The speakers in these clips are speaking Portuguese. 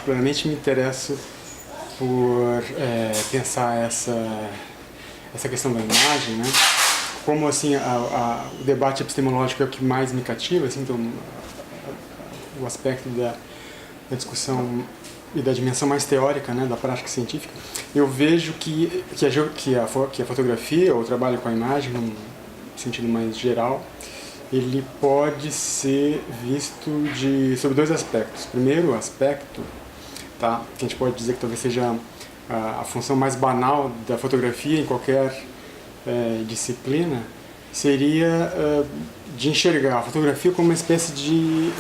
particularmente me interesso por pensar essa questão da imagem, né? Como assim o debate epistemológico é o que mais me cativa, assim, então o aspecto da discussão e da dimensão mais teórica, né, da prática científica, eu vejo que a fotografia, ou o trabalho com a imagem, num sentido mais geral, ele pode ser visto sob dois aspectos. Primeiro aspecto, tá, que a gente pode dizer que talvez seja a função mais banal da fotografia em qualquer disciplina, seria de enxergar a fotografia como uma espécie de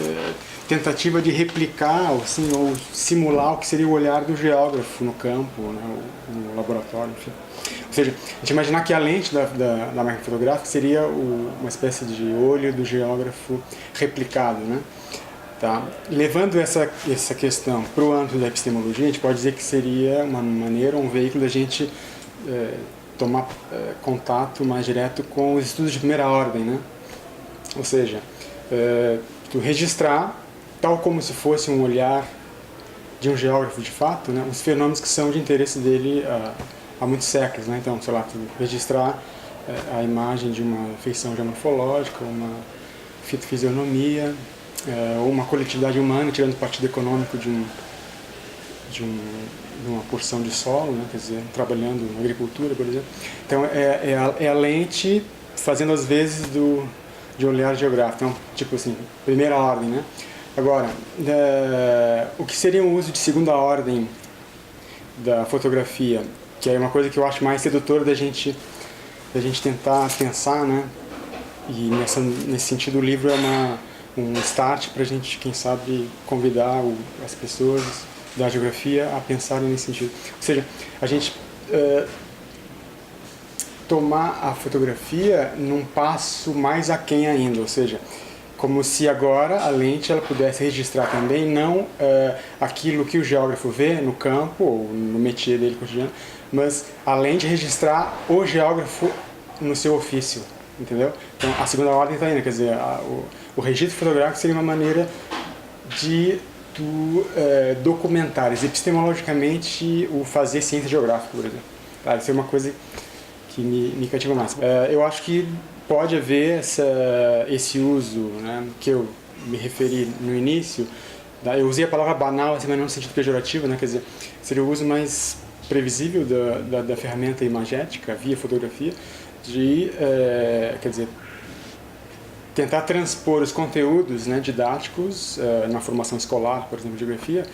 tentativa de replicar assim, ou simular o que seria o olhar do geógrafo no campo, né, no laboratório, enfim. Ou seja, a gente imaginar que a lente da máquina fotográfica seria uma espécie de olho do geógrafo replicado, né? Tá? Levando essa questão para o âmbito da epistemologia, a gente pode dizer que seria uma maneira, um veículo da gente tomar contato mais direto com os estudos de primeira ordem, né? Ou seja, tu registrar, tal como se fosse um olhar de um geógrafo de fato, né, os fenômenos que são de interesse dele há muitos séculos, né? Então, sei lá, tu registrar a imagem de uma feição geomorfológica, uma fitofisionomia, ou uma coletividade humana tirando partido econômico de uma porção de solo, né? Quer dizer, trabalhando na agricultura, por exemplo. Então, é a lente fazendo às vezes de olhar geográfico. Então, tipo assim, primeira ordem, né? Agora, o que seria um uso de segunda ordem da fotografia, que é uma coisa que eu acho mais sedutora da gente tentar pensar, né? E nesse sentido o livro é um start para a gente, quem sabe, convidar as pessoas da geografia a pensarem nesse sentido. Ou seja, a gente tomar a fotografia num passo mais aquém ainda, ou seja, como se agora a lente ela pudesse registrar também não aquilo que o geógrafo vê no campo ou no métier dele cotidiano, mas a lente registrar o geógrafo no seu ofício, entendeu? Então a segunda ordem está aí, né? Quer dizer, o registro fotográfico seria uma maneira de tu documentares epistemologicamente o fazer ciência geográfica, por exemplo. Tá? Isso é uma coisa que me cativa mais. Eu acho que pode haver esse uso, né, que eu me referi no início. Eu usei a palavra banal, assim, mas não no sentido pejorativo, né, quer dizer, seria o uso mais previsível da ferramenta imagética, via fotografia, quer dizer, tentar transpor os conteúdos, né, didáticos na formação escolar, por exemplo, de geografia,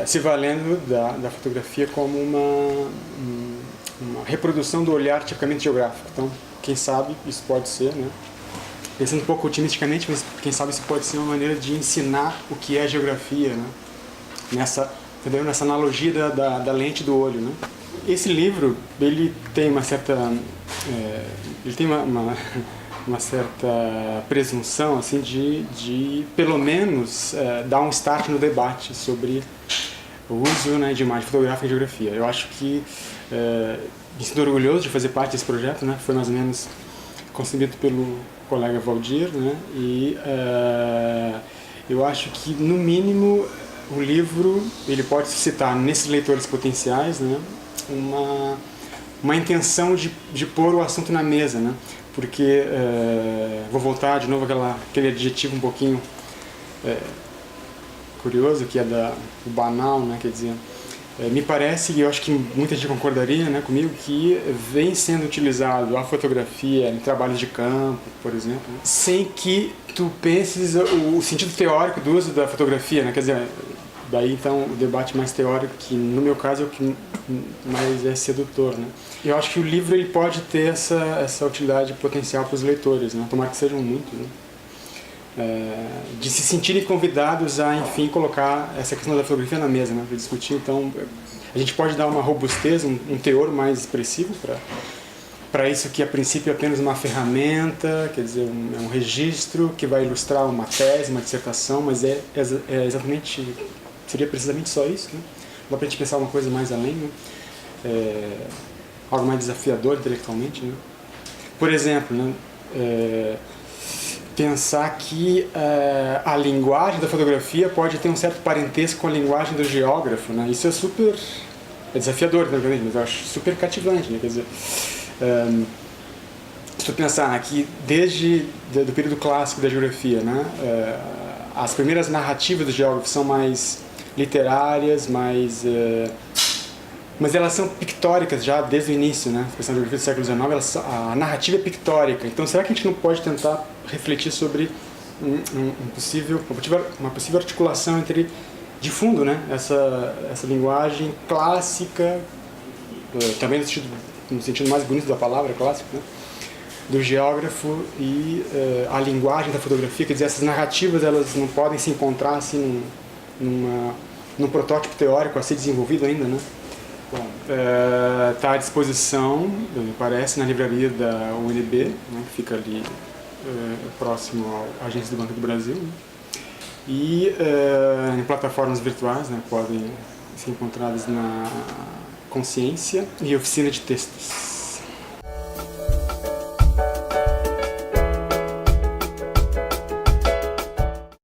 se valendo da fotografia como uma reprodução do olhar tipicamente geográfico. Então, quem sabe isso pode ser, né? Pensando um pouco otimisticamente, mas quem sabe isso pode ser uma maneira de ensinar o que é geografia, né? Nessa analogia da lente do olho, né? Esse livro, ele tem uma certa uma certa presunção assim de pelo menos dar um start no debate sobre o uso, né, de imagem fotográfica em geografia. Eu acho que me sinto orgulhoso de fazer parte desse projeto, né? Foi mais ou menos concebido pelo colega Valdir, né? E eu acho que no mínimo o livro ele pode suscitar nesses leitores potenciais, né, uma intenção de pôr o assunto na mesa, né? Porque vou voltar de novo aquele adjetivo um pouquinho curioso, que é o banal, né? Quer dizer, me parece, e eu acho que muita gente concordaria, né, comigo, que vem sendo utilizado a fotografia em trabalhos de campo, por exemplo, sem que tu penses o sentido teórico do uso da fotografia, né? Quer dizer, daí então o debate mais teórico, que no meu caso é o que mais é sedutor, né? Eu acho que o livro ele pode ter essa utilidade potencial para os leitores, né? Tomara que sejam muitos, né? De se sentirem convidados a, enfim, colocar essa questão da fotografia na mesa, né, para discutir. Então, a gente pode dar uma robustez, um teor mais expressivo para isso que, a princípio, é apenas uma ferramenta, quer dizer, um registro que vai ilustrar uma tese, uma dissertação, mas seria precisamente só isso, né? Dá para a gente pensar uma coisa mais além, né? Algo mais desafiador intelectualmente, né? Por exemplo, né? pensar que a linguagem da fotografia pode ter um certo parentesco com a linguagem do geógrafo, né? Isso é super desafiador, né? Mas eu acho super cativante, né? Quer dizer, se tu pensar que desde do período clássico da geografia, né? As primeiras narrativas do geógrafo são mais literárias, mas elas são pictóricas já desde o início, né? A questão da geografia do século XIX, a narrativa é pictórica. Então, será que a gente não pode tentar refletir sobre uma possível articulação entre, de fundo, né? Essa linguagem clássica, também no sentido mais bonito da palavra, clássico, né? Do geógrafo e a linguagem da fotografia, quer dizer, essas narrativas elas não podem se encontrar assim num protótipo teórico a ser desenvolvido ainda, né? Bom, está à disposição, me parece, na livraria da UNB, né, que fica ali próximo à Agência do Banco do Brasil, né, e em plataformas virtuais, né, podem ser encontradas na Consciência e Oficina de Textos.